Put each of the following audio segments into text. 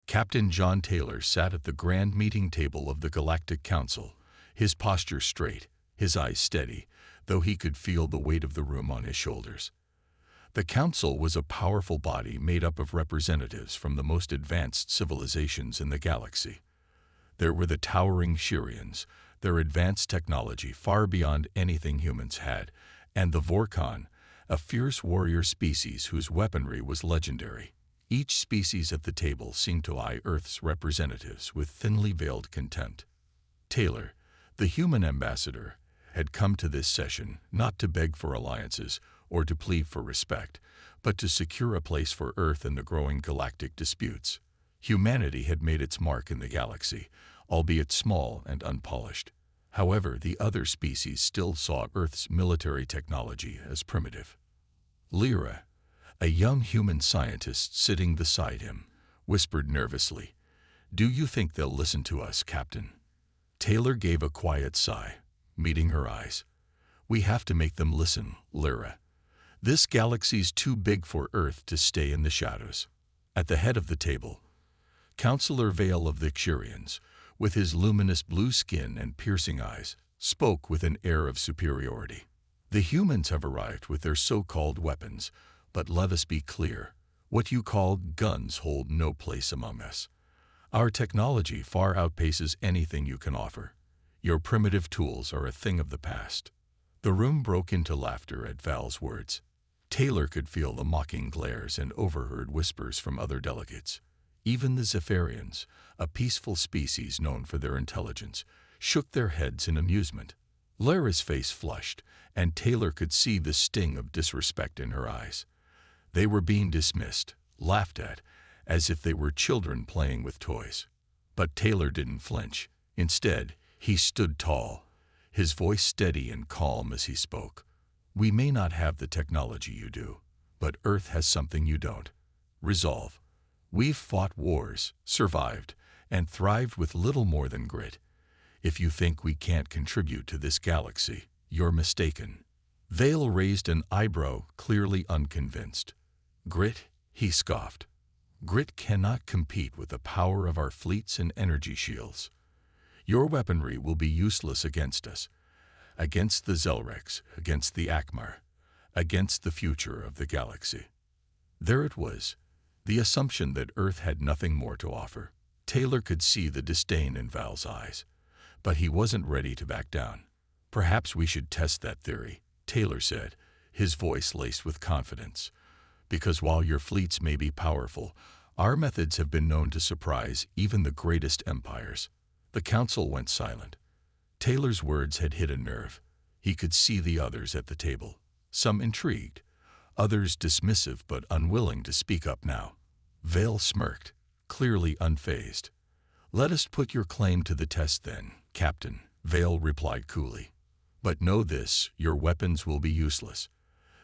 Captain John Taylor sat at the grand meeting table of the Galactic Council, his posture straight, his eyes steady, though he could feel the weight of the room on his shoulders. The Council was a powerful body made up of representatives from the most advanced civilizations in the galaxy. There were the towering Shirians, their advanced technology far beyond anything humans had, and the Vorkon, a fierce warrior species whose weaponry was legendary. Each species at the table seemed to eye Earth's representatives with thinly veiled contempt. Taylor, the human ambassador, had come to this session not to beg for alliances or to plead for respect, but to secure a place for Earth in the growing galactic disputes. Humanity had made its mark in the galaxy, albeit small and unpolished. However, the other species still saw Earth's military technology as primitive. Lyra, a young human scientist sitting beside him, whispered nervously, "Do you think they'll listen to us, Captain?" Taylor gave a quiet sigh, meeting her eyes. "We have to make them listen, Lyra. This galaxy's too big for Earth to stay in the shadows." At the head of the table, Counselor Vale of the Xurians, with his luminous blue skin and piercing eyes, spoke with an air of superiority. "The humans have arrived with their so-called weapons, but let us be clear, what you call guns hold no place among us. Our technology far outpaces anything you can offer. Your primitive tools are a thing of the past." The room broke into laughter at Val's words. Taylor could feel the mocking glares and overheard whispers from other delegates. Even the Zephyrians, a peaceful species known for their intelligence, shook their heads in amusement. Lyra's face flushed, and Taylor could see the sting of disrespect in her eyes. They were being dismissed, laughed at, as if they were children playing with toys. But Taylor didn't flinch. Instead, he stood tall, his voice steady and calm as he spoke. "We may not have the technology you do, but Earth has something you don't: resolve. We've fought wars, survived, and thrived with little more than grit. If you think we can't contribute to this galaxy, you're mistaken." Vale raised an eyebrow, clearly unconvinced. "Grit?" he scoffed. "Grit cannot compete with the power of our fleets and energy shields. Your weaponry will be useless against us, against the Zelrex, against the Akmar, against the future of the galaxy." There it was, the assumption that Earth had nothing more to offer. Taylor could see the disdain in Val's eyes, but he wasn't ready to back down. "Perhaps we should test that theory," Taylor said, his voice laced with confidence. "Because while your fleets may be powerful, our methods have been known to surprise even the greatest empires." The council went silent. Taylor's words had hit a nerve. He could see the others at the table, some intrigued, others dismissive but unwilling to speak up now. Vale smirked, clearly unfazed. "Let us put your claim to the test then, Captain," Vale replied coolly. "But know this, your weapons will be useless.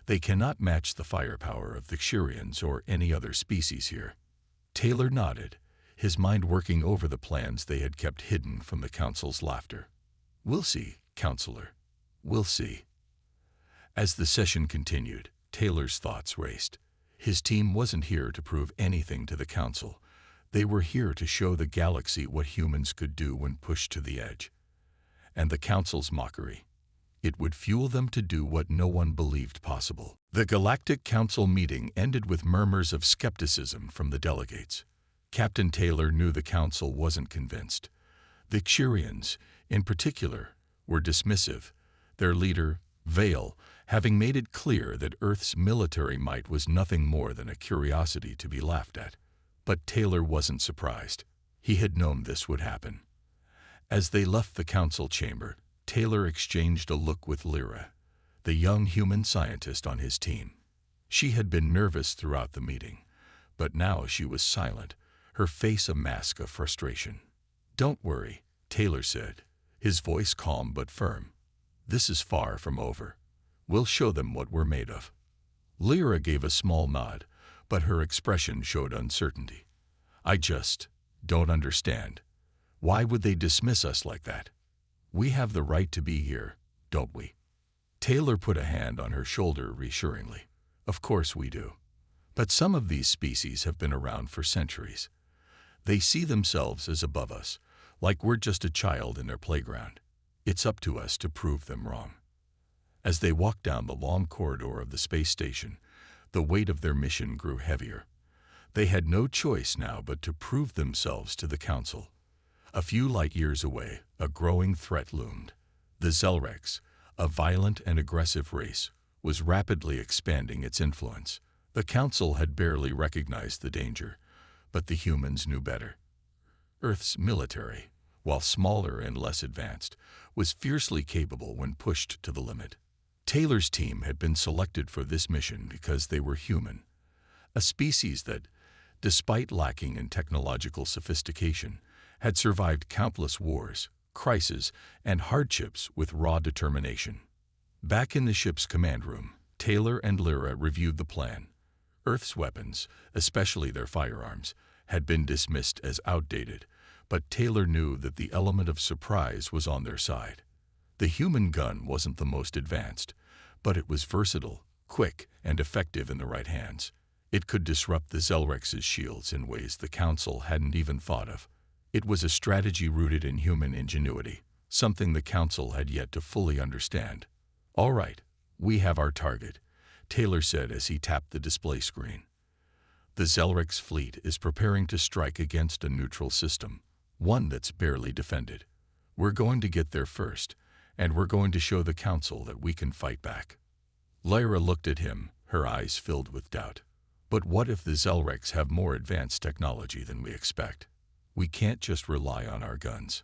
They cannot match the firepower of the Xurians or any other species here." Taylor nodded, his mind working over the plans they had kept hidden from the council's laughter. "We'll see, Counselor. We'll see." As the session continued, Taylor's thoughts raced. His team wasn't here to prove anything to the council. They were here to show the galaxy what humans could do when pushed to the edge. And the council's mockery: it would fuel them to do what no one believed possible. The Galactic Council meeting ended with murmurs of skepticism from the delegates. Captain Taylor knew the council wasn't convinced. The Xurians, in particular, were dismissive, their leader, Vale, having made it clear that Earth's military might was nothing more than a curiosity to be laughed at. But Taylor wasn't surprised. He had known this would happen. As they left the council chamber, Taylor exchanged a look with Lyra, the young human scientist on his team. She had been nervous throughout the meeting, but now she was silent, her face a mask of frustration. "Don't worry," Taylor said, his voice calm but firm. "This is far from over. We'll show them what we're made of." Lyra gave a small nod, but her expression showed uncertainty. "I just don't understand. Why would they dismiss us like that? We have the right to be here, don't we?" Taylor put a hand on her shoulder reassuringly. "Of course we do. But some of these species have been around for centuries. They see themselves as above us, like we're just a child in their playground. It's up to us to prove them wrong. As they walked down the long corridor of the space station, the weight of their mission grew heavier. They had no choice now but to prove themselves to the Council. A few light years away, a growing threat loomed. The Zelrex, a violent and aggressive race, was rapidly expanding its influence. The Council had barely recognized the danger, but the humans knew better. Earth's military, while smaller and less advanced, was fiercely capable when pushed to the limit. Taylor's team had been selected for this mission because they were human, a species that, despite lacking in technological sophistication, had survived countless wars, crises, and hardships with raw determination. Back in the ship's command room, Taylor and Lyra reviewed the plan. Earth's weapons, especially their firearms, had been dismissed as outdated, but Taylor knew that the element of surprise was on their side. The human gun wasn't the most advanced, but it was versatile, quick, and effective in the right hands. It could disrupt the Zelrex's shields in ways the Council hadn't even thought of. It was a strategy rooted in human ingenuity, something the Council had yet to fully understand. "All right, we have our target," Taylor said as he tapped the display screen. "The Zelrex fleet is preparing to strike against a neutral system, one that's barely defended. We're going to get there first, and we're going to show the Council that we can fight back." Lyra looked at him, her eyes filled with doubt. "But what if the Zelrex have more advanced technology than we expect? We can't just rely on our guns."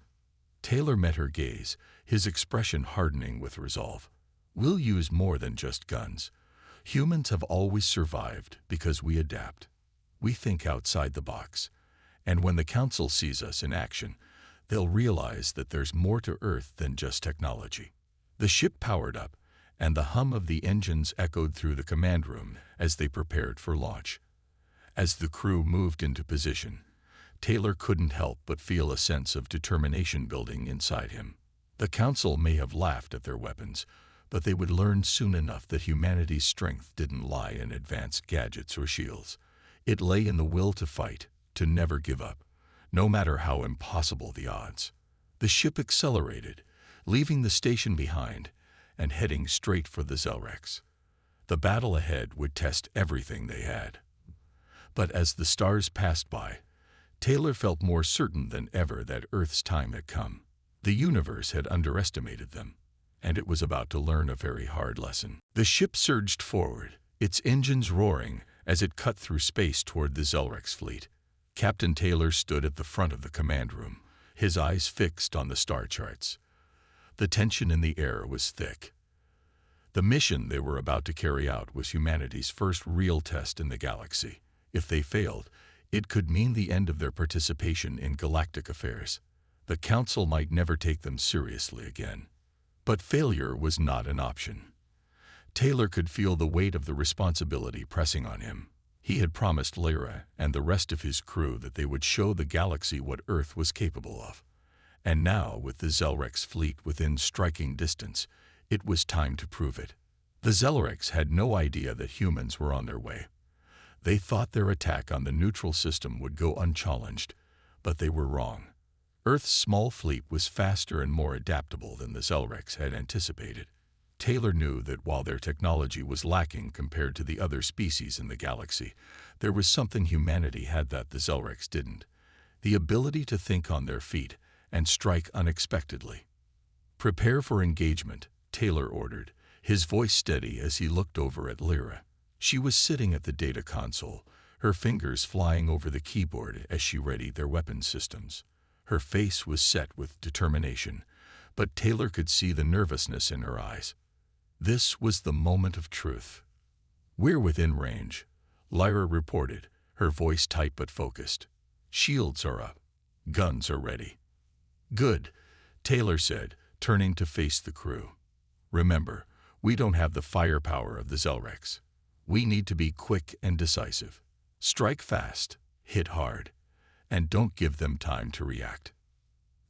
Taylor met her gaze, his expression hardening with resolve. "We'll use more than just guns. Humans have always survived because we adapt. We think outside the box. And when the Council sees us in action, they'll realize that there's more to Earth than just technology." The ship powered up, and the hum of the engines echoed through the command room as they prepared for launch. As the crew moved into position, Taylor couldn't help but feel a sense of determination building inside him. The Council may have laughed at their weapons, but they would learn soon enough that humanity's strength didn't lie in advanced gadgets or shields. It lay in the will to fight, to never give up, no matter how impossible the odds. The ship accelerated, leaving the station behind and heading straight for the Zelrex. The battle ahead would test everything they had. But as the stars passed by, Taylor felt more certain than ever that Earth's time had come. The universe had underestimated them, and it was about to learn a very hard lesson. The ship surged forward, its engines roaring as it cut through space toward the Zelrex fleet. Captain Taylor stood at the front of the command room, his eyes fixed on the star charts. The tension in the air was thick. The mission they were about to carry out was humanity's first real test in the galaxy. If they failed, it could mean the end of their participation in galactic affairs. The Council might never take them seriously again. But failure was not an option. Taylor could feel the weight of the responsibility pressing on him. He had promised Lyra and the rest of his crew that they would show the galaxy what Earth was capable of. And now, with the Zelrex fleet within striking distance, it was time to prove it. The Zelrex had no idea that humans were on their way. They thought their attack on the neutral system would go unchallenged, but they were wrong. Earth's small fleet was faster and more adaptable than the Zelrex had anticipated. Taylor knew that while their technology was lacking compared to the other species in the galaxy, there was something humanity had that the Zelrex didn't: the ability to think on their feet and strike unexpectedly. "Prepare for engagement," Taylor ordered, his voice steady as he looked over at Lyra. She was sitting at the data console, her fingers flying over the keyboard as she readied their weapon systems. Her face was set with determination, but Taylor could see the nervousness in her eyes. This was the moment of truth. "We're within range," Lyra reported, her voice tight but focused. "Shields are up. Guns are ready." "Good," Taylor said, turning to face the crew. "Remember, we don't have the firepower of the Zelrex. We need to be quick and decisive. Strike fast, hit hard, and don't give them time to react."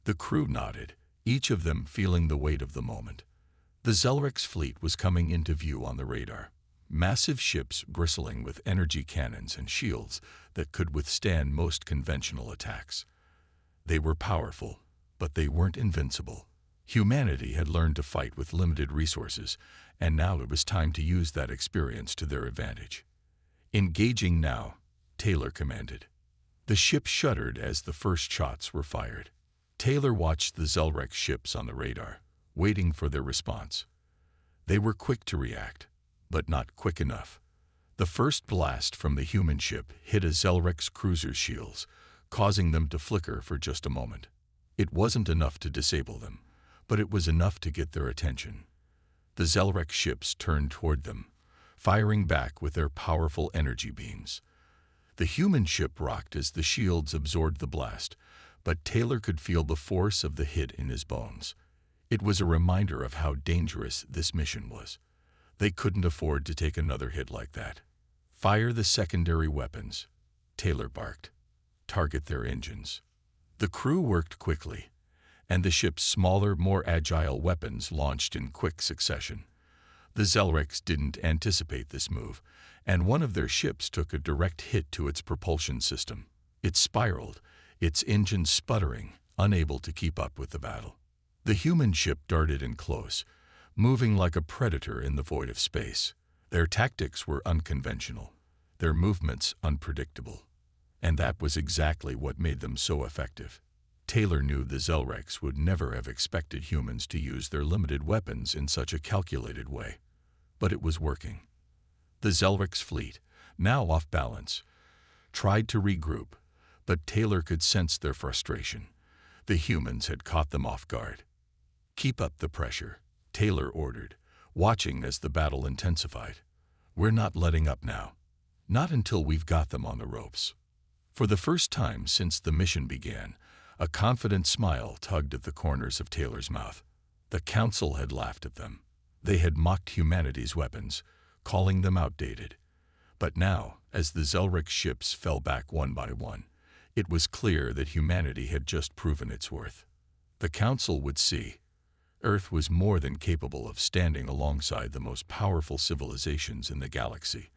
The crew nodded, each of them feeling the weight of the moment. The Zelrex fleet was coming into view on the radar. massive ships bristling with energy cannons and shields that could withstand most conventional attacks. They were powerful, but they weren't invincible. Humanity had learned to fight with limited resources, and now it was time to use that experience to their advantage. "Engaging now," Taylor commanded. The ship shuddered as the first shots were fired. Taylor watched the Zelrex ships on the radar, waiting for their response. They were quick to react, but not quick enough. The first blast from the human ship hit a Zelrex cruiser's shields, causing them to flicker for just a moment. It wasn't enough to disable them, but it was enough to get their attention. The Zelrex ships turned toward them, firing back with their powerful energy beams. The human ship rocked as the shields absorbed the blast, but Taylor could feel the force of the hit in his bones. It was a reminder of how dangerous this mission was. They couldn't afford to take another hit like that. "Fire the secondary weapons," Taylor barked. "Target their engines." The crew worked quickly, and the ship's smaller, more agile weapons launched in quick succession. The Zelrex didn't anticipate this move, and one of their ships took a direct hit to its propulsion system. It spiraled, its engine sputtering, unable to keep up with the battle. The human ship darted in close, moving like a predator in the void of space. Their tactics were unconventional, their movements unpredictable. And that was exactly what made them so effective. Taylor knew the Zelrex would never have expected humans to use their limited weapons in such a calculated way. But it was working. The Zelrex fleet, now off balance, tried to regroup, but Taylor could sense their frustration. The humans had caught them off guard. "Keep up the pressure," Taylor ordered, watching as the battle intensified. "We're not letting up now. Not until we've got them on the ropes." For the first time since the mission began, a confident smile tugged at the corners of Taylor's mouth. The Council had laughed at them. They had mocked humanity's weapons, calling them outdated. But now, as the Zelrex ships fell back one by one, it was clear that humanity had just proven its worth. The Council would see. Earth was more than capable of standing alongside the most powerful civilizations in the galaxy,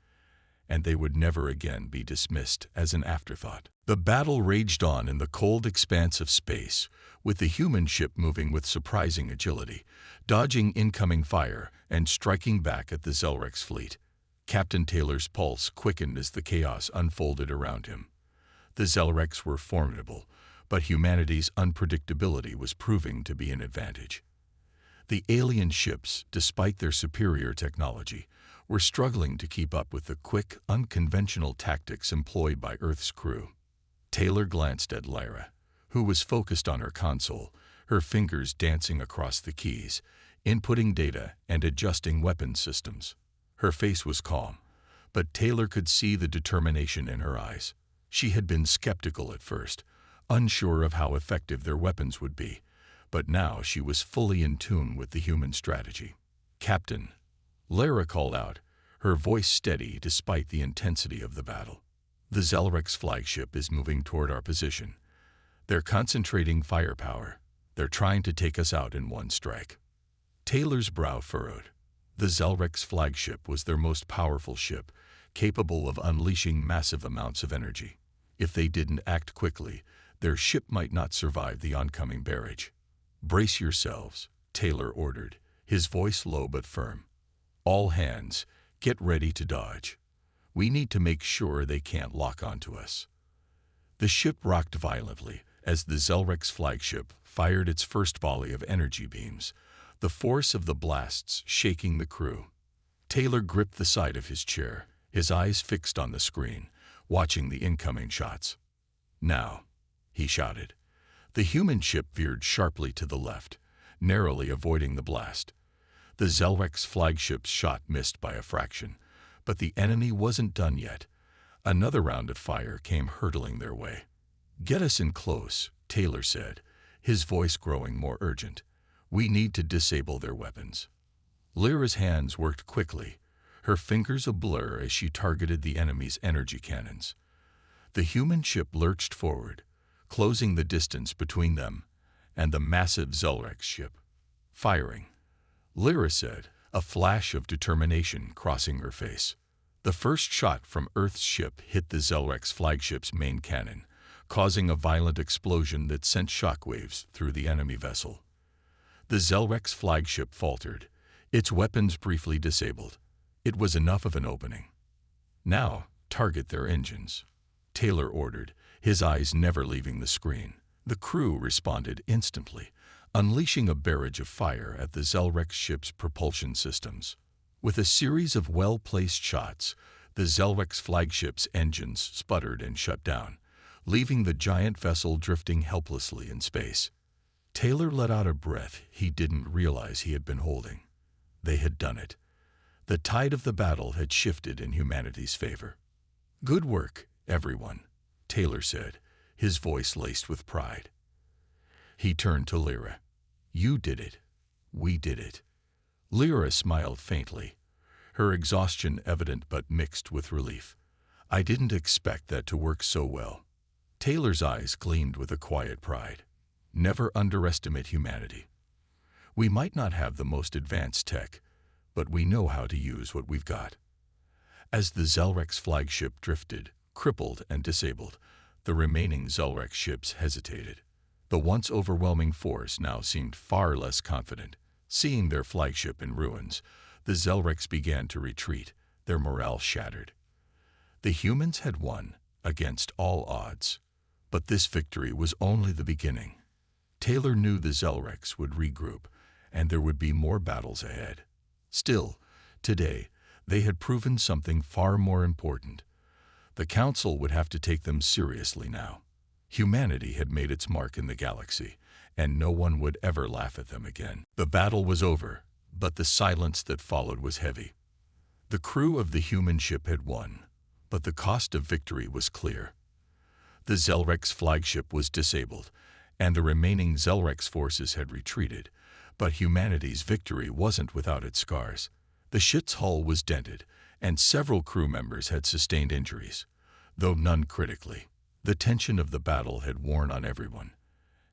and they would never again be dismissed as an afterthought. The battle raged on in the cold expanse of space, with the human ship moving with surprising agility, dodging incoming fire and striking back at the Zelrex fleet. Captain Taylor's pulse quickened as the chaos unfolded around him. The Zelrex were formidable, but humanity's unpredictability was proving to be an advantage. The alien ships, despite their superior technology, were struggling to keep up with the quick, unconventional tactics employed by Earth's crew. Taylor glanced at Lyra, who was focused on her console, her fingers dancing across the keys, inputting data and adjusting weapon systems. Her face was calm, but Taylor could see the determination in her eyes. She had been skeptical at first, unsure of how effective their weapons would be, but now she was fully in tune with the human strategy. "Captain," Lyra called out, her voice steady despite the intensity of the battle. "The Zelrex flagship is moving toward our position. They're concentrating firepower. They're trying to take us out in one strike." Taylor's brow furrowed. The Zelrex flagship was their most powerful ship, capable of unleashing massive amounts of energy. If they didn't act quickly, their ship might not survive the oncoming barrage. "Brace yourselves," Taylor ordered, his voice low but firm. "All hands, get ready to dodge. We need to make sure they can't lock onto us." The ship rocked violently as the Zelrex flagship fired its first volley of energy beams, the force of the blasts shaking the crew. Taylor gripped the side of his chair, his eyes fixed on the screen, watching the incoming shots. "Now," he shouted. The human ship veered sharply to the left, narrowly avoiding the blast. The Zelrex flagship's shot missed by a fraction, but the enemy wasn't done yet. Another round of fire came hurtling their way. "Get us in close," Taylor said, his voice growing more urgent. "We need to disable their weapons." Lyra's hands worked quickly, her fingers a blur as she targeted the enemy's energy cannons. The human ship lurched forward, closing the distance between them and the massive Zelrex ship. "Firing," Lyra said, a flash of determination crossing her face. The first shot from Earth's ship hit the Zelrex flagship's main cannon, causing a violent explosion that sent shockwaves through the enemy vessel. The Zelrex flagship faltered, its weapons briefly disabled. It was enough of an opening. "Now, target their engines," Taylor ordered, his eyes never leaving the screen. The crew responded instantly, unleashing a barrage of fire at the Zelrex ship's propulsion systems. With a series of well-placed shots, the Zelrex flagship's engines sputtered and shut down, leaving the giant vessel drifting helplessly in space. Taylor let out a breath he didn't realize he had been holding. They had done it. The tide of the battle had shifted in humanity's favor. "Good work, everyone," Taylor said, his voice laced with pride. He turned to Lyra. "You did it. We did it." Lyra smiled faintly, her exhaustion evident but mixed with relief. "I didn't expect that to work so well." Taylor's eyes gleamed with a quiet pride. "Never underestimate humanity. We might not have the most advanced tech, but we know how to use what we've got." As the Zelrex flagship drifted, crippled and disabled, the remaining Zelrex ships hesitated. The once overwhelming force now seemed far less confident. Seeing their flagship in ruins, the Zelrex began to retreat, their morale shattered. The humans had won, against all odds. But this victory was only the beginning. Taylor knew the Zelrex would regroup, and there would be more battles ahead. Still, today, they had proven something far more important. The Council would have to take them seriously now. Humanity had made its mark in the galaxy, and no one would ever laugh at them again. The battle was over, but the silence that followed was heavy. The crew of the human ship had won, but the cost of victory was clear. The Zelrex flagship was disabled, and the remaining Zelrex forces had retreated, but humanity's victory wasn't without its scars. The ship's hull was dented, and several crew members had sustained injuries, though none critically. The tension of the battle had worn on everyone,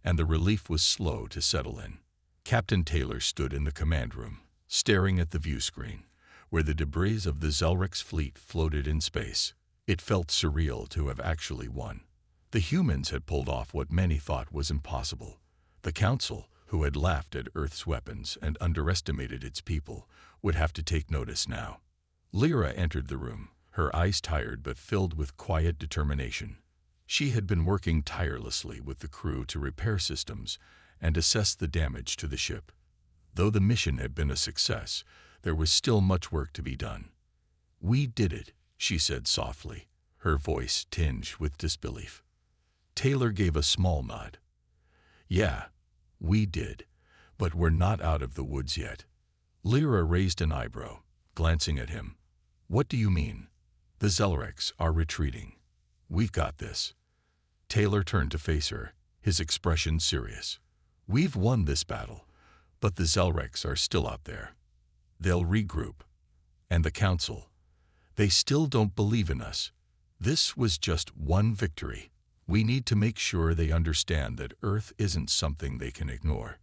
and the relief was slow to settle in. Captain Taylor stood in the command room, staring at the view screen, where the debris of the Zelrex fleet floated in space. It felt surreal to have actually won. The humans had pulled off what many thought was impossible. The Council, who had laughed at Earth's weapons and underestimated its people, would have to take notice now. Lyra entered the room, her eyes tired but filled with quiet determination. She had been working tirelessly with the crew to repair systems and assess the damage to the ship. Though the mission had been a success, there was still much work to be done. "We did it," she said softly, her voice tinged with disbelief. Taylor gave a small nod. "Yeah, we did, but we're not out of the woods yet." Lyra raised an eyebrow, glancing at him. "What do you mean?" "The Zelrex are retreating. We've got this." Taylor turned to face her, his expression serious. "We've won this battle, but the Zelrex are still out there. They'll regroup. And the Council, they still don't believe in us. This was just one victory. We need to make sure they understand that Earth isn't something they can ignore."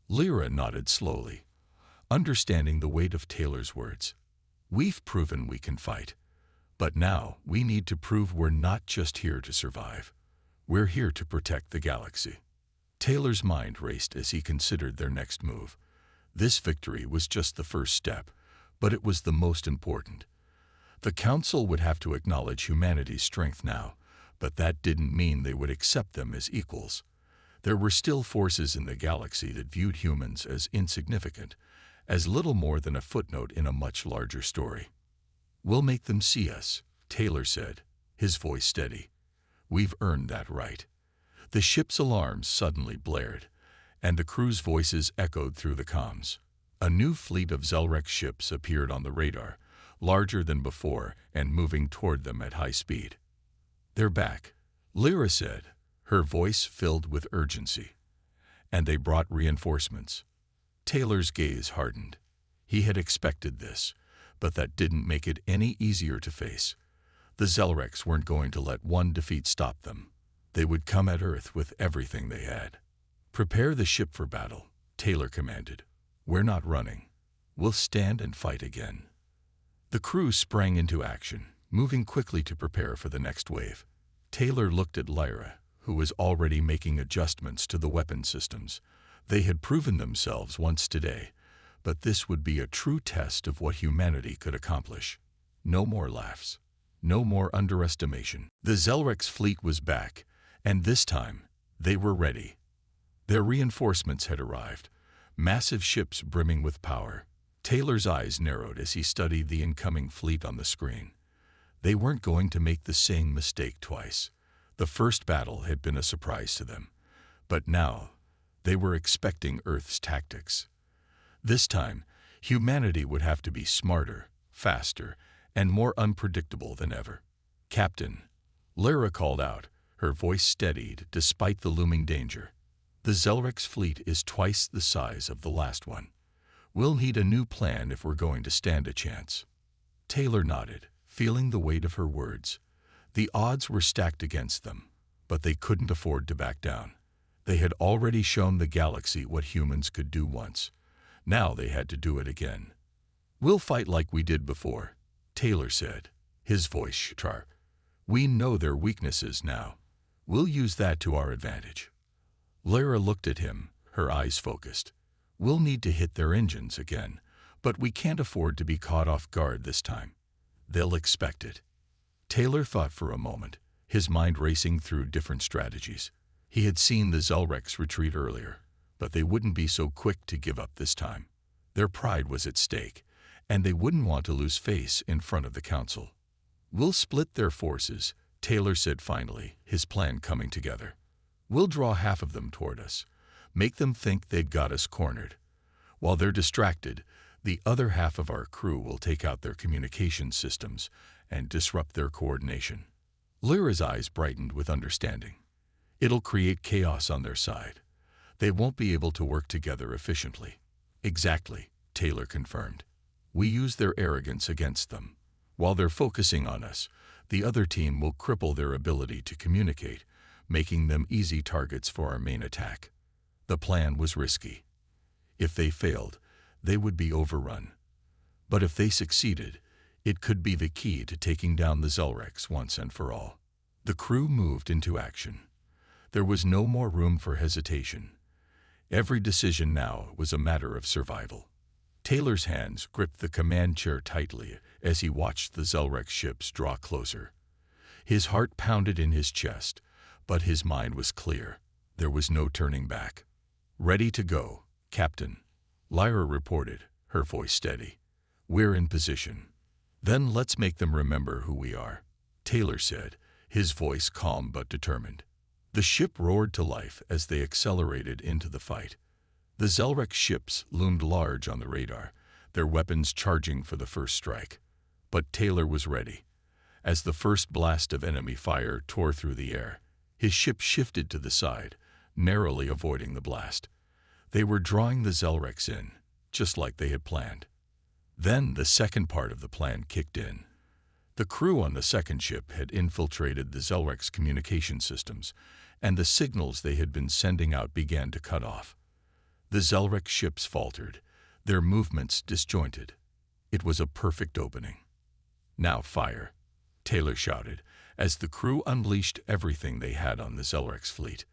Lyra nodded slowly, understanding the weight of Taylor's words. "We've proven we can fight, but now we need to prove we're not just here to survive. We're here to protect the galaxy." Taylor's mind raced as he considered their next move. This victory was just the first step, but it was the most important. The Council would have to acknowledge humanity's strength now, but that didn't mean they would accept them as equals. There were still forces in the galaxy that viewed humans as insignificant, as little more than a footnote in a much larger story. "We'll make them see us," Taylor said, his voice steady. "We've earned that right." The ship's alarms suddenly blared, and the crew's voices echoed through the comms. A new fleet of Zelrex ships appeared on the radar, larger than before and moving toward them at high speed. "They're back," Lyra said, her voice filled with urgency. "And they brought reinforcements." Taylor's gaze hardened. He had expected this, but that didn't make it any easier to face. The Zelrex weren't going to let one defeat stop them. They would come at Earth with everything they had. "Prepare the ship for battle," Taylor commanded. "We're not running. We'll stand and fight again." The crew sprang into action, moving quickly to prepare for the next wave. Taylor looked at Lyra, who was already making adjustments to the weapon systems. They had proven themselves once today, but this would be a true test of what humanity could accomplish. No more laughs. No more underestimation. The Zelrex fleet was back, and this time, they were ready. Their reinforcements had arrived, massive ships brimming with power. Taylor's eyes narrowed as he studied the incoming fleet on the screen. They weren't going to make the same mistake twice. The first battle had been a surprise to them, but now they were expecting Earth's tactics. This time, humanity would have to be smarter, faster, and more unpredictable than ever. "Captain," Lyra called out, her voice steadied despite the looming danger. "The Zelrex fleet is twice the size of the last one. We'll need a new plan if we're going to stand a chance." Taylor nodded, feeling the weight of her words. The odds were stacked against them, but they couldn't afford to back down. They had already shown the galaxy what humans could do once. Now they had to do it again. "We'll fight like we did before," Taylor said, his voice sharp. "We know their weaknesses now. We'll use that to our advantage." Lyra looked at him, her eyes focused. "We'll need to hit their engines again, but we can't afford to be caught off guard this time. They'll expect it." Taylor thought for a moment, his mind racing through different strategies. He had seen the Zelrex retreat earlier, but they wouldn't be so quick to give up this time. Their pride was at stake, and they wouldn't want to lose face in front of the council. "We'll split their forces," Taylor said finally, his plan coming together. "We'll draw half of them toward us, make them think they've got us cornered. While they're distracted, the other half of our crew will take out their communication systems and disrupt their coordination." Lyra's eyes brightened with understanding. "It'll create chaos on their side. They won't be able to work together efficiently." "Exactly," Taylor confirmed. "We use their arrogance against them. While they're focusing on us, the other team will cripple their ability to communicate, making them easy targets for our main attack." The plan was risky. If they failed, they would be overrun. But if they succeeded, it could be the key to taking down the Zelrex once and for all. The crew moved into action. There was no more room for hesitation. Every decision now was a matter of survival. Taylor's hands gripped the command chair tightly as he watched the Zelrex ships draw closer. His heart pounded in his chest, but his mind was clear. There was no turning back. "Ready to go, Captain," Lyra reported, her voice steady. "We're in position." "Then let's make them remember who we are," Taylor said, his voice calm but determined. The ship roared to life as they accelerated into the fight. The Zelrex ships loomed large on the radar, their weapons charging for the first strike. But Taylor was ready. As the first blast of enemy fire tore through the air, his ship shifted to the side, narrowly avoiding the blast. They were drawing the Zelrex in, just like they had planned. Then the second part of the plan kicked in. The crew on the second ship had infiltrated the Zelrex communication systems, and the signals they had been sending out began to cut off. The Zelrex ships faltered, their movements disjointed. It was a perfect opening. "Now fire," Taylor shouted, as the crew unleashed everything they had on the Zelrex fleet.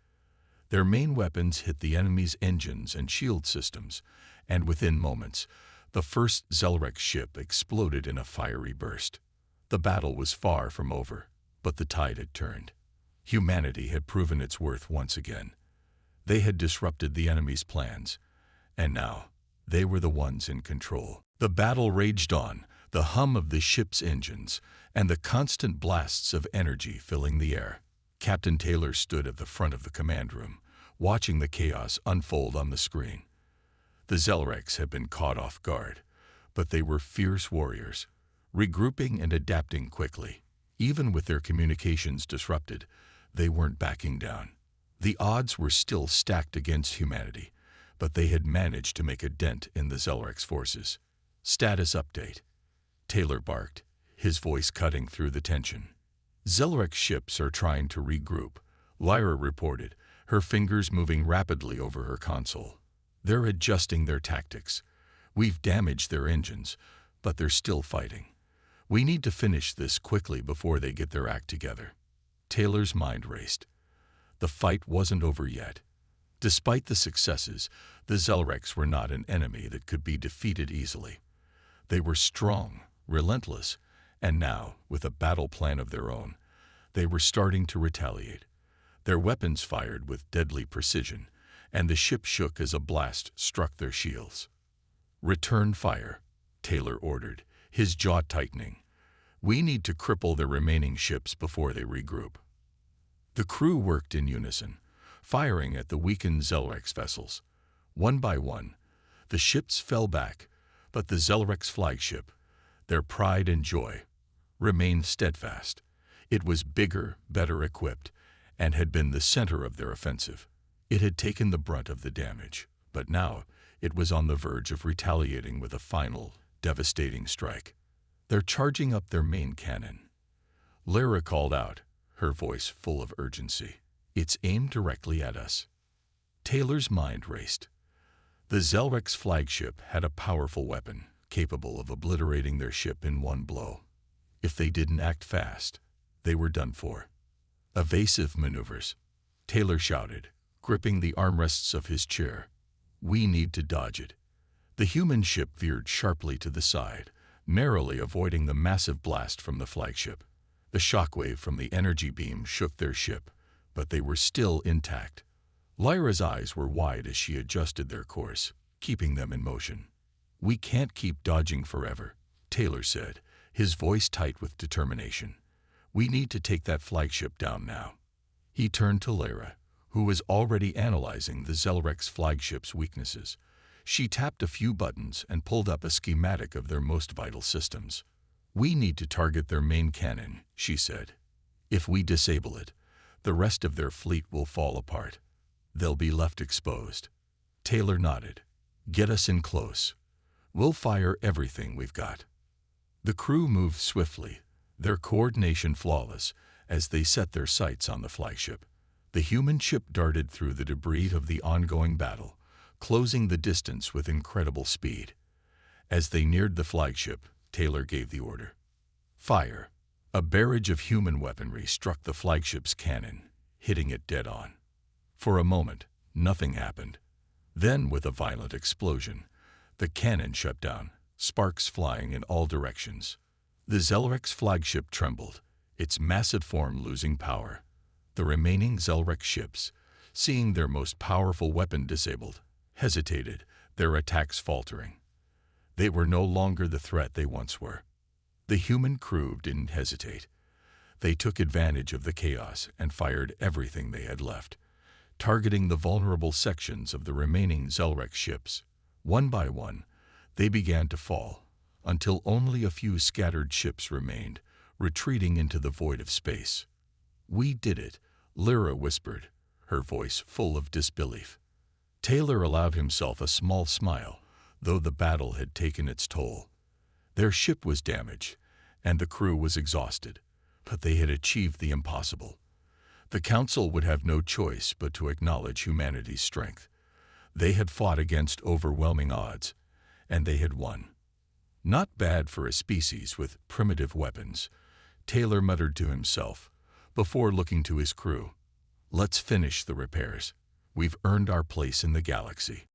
Their main weapons hit the enemy's engines and shield systems, and within moments, the first Zelrex ship exploded in a fiery burst. The battle was far from over, but the tide had turned. Humanity had proven its worth once again. They had disrupted the enemy's plans, and now they were the ones in control. The battle raged on, the hum of the ship's engines, and the constant blasts of energy filling the air. Captain Taylor stood at the front of the command room, watching the chaos unfold on the screen. The Zelrex had been caught off guard, but they were fierce warriors, regrouping and adapting quickly. Even with their communications disrupted, they weren't backing down. The odds were still stacked against humanity, but they had managed to make a dent in the Zelrex forces. "Status update," Taylor barked, his voice cutting through the tension. "Zelrex ships are trying to regroup," Lyra reported, her fingers moving rapidly over her console. "They're adjusting their tactics. We've damaged their engines, but they're still fighting. We need to finish this quickly before they get their act together. Taylor's mind raced. The fight wasn't over yet. Despite the successes, the Zelrex were not an enemy that could be defeated easily. They were strong, relentless, and now, with a battle plan of their own, they were starting to retaliate. Their weapons fired with deadly precision, and the ship shook as a blast struck their shields. "Return fire," Taylor ordered, his jaw tightening. "We need to cripple their remaining ships before they regroup." The crew worked in unison, firing at the weakened Zelrex vessels. One by one, the ships fell back, but the Zelrex flagship, their pride and joy, remained steadfast. It was bigger, better equipped, and had been the center of their offensive. It had taken the brunt of the damage, but now it was on the verge of retaliating with a final, devastating strike. "They're charging up their main cannon," Lyra called out, her voice full of urgency. "It's aimed directly at us." Taylor's mind raced. The Zelrex flagship had a powerful weapon, capable of obliterating their ship in one blow. If they didn't act fast, they were done for. "Evasive maneuvers," Taylor shouted, gripping the armrests of his chair. "We need to dodge it." The human ship veered sharply to the side, narrowly avoiding the massive blast from the flagship. The shockwave from the energy beam shook their ship, but they were still intact. Lyra's eyes were wide as she adjusted their course, keeping them in motion. "We can't keep dodging forever," Taylor said, his voice tight with determination. "We need to take that flagship down now." He turned to Lyra, who was already analyzing the Zelrex flagship's weaknesses. She tapped a few buttons and pulled up a schematic of their most vital systems. "We need to target their main cannon," she said. "If we disable it, the rest of their fleet will fall apart. They'll be left exposed." Taylor nodded. "Get us in close. We'll fire everything we've got." The crew moved swiftly, their coordination flawless, as they set their sights on the flagship. The human ship darted through the debris of the ongoing battle, closing the distance with incredible speed. As they neared the flagship, Taylor gave the order. "Fire!" A barrage of human weaponry struck the flagship's cannon, hitting it dead on. For a moment, nothing happened. Then, with a violent explosion, the cannon shut down, sparks flying in all directions. The Zelrex flagship trembled, its massive form losing power. The remaining Zelrex ships, seeing their most powerful weapon disabled, hesitated, their attacks faltering. They were no longer the threat they once were. The human crew didn't hesitate. They took advantage of the chaos and fired everything they had left, targeting the vulnerable sections of the remaining Zelrex ships. One by one, they began to fall, until only a few scattered ships remained, retreating into the void of space. "We did it," Lyra whispered, her voice full of disbelief. Taylor allowed himself a small smile, though the battle had taken its toll. Their ship was damaged, and the crew was exhausted, but they had achieved the impossible. The Council would have no choice but to acknowledge humanity's strength. They had fought against overwhelming odds, and they had won. "Not bad for a species with primitive weapons," Taylor muttered to himself, before looking to his crew. "Let's finish the repairs. We've earned our place in the galaxy."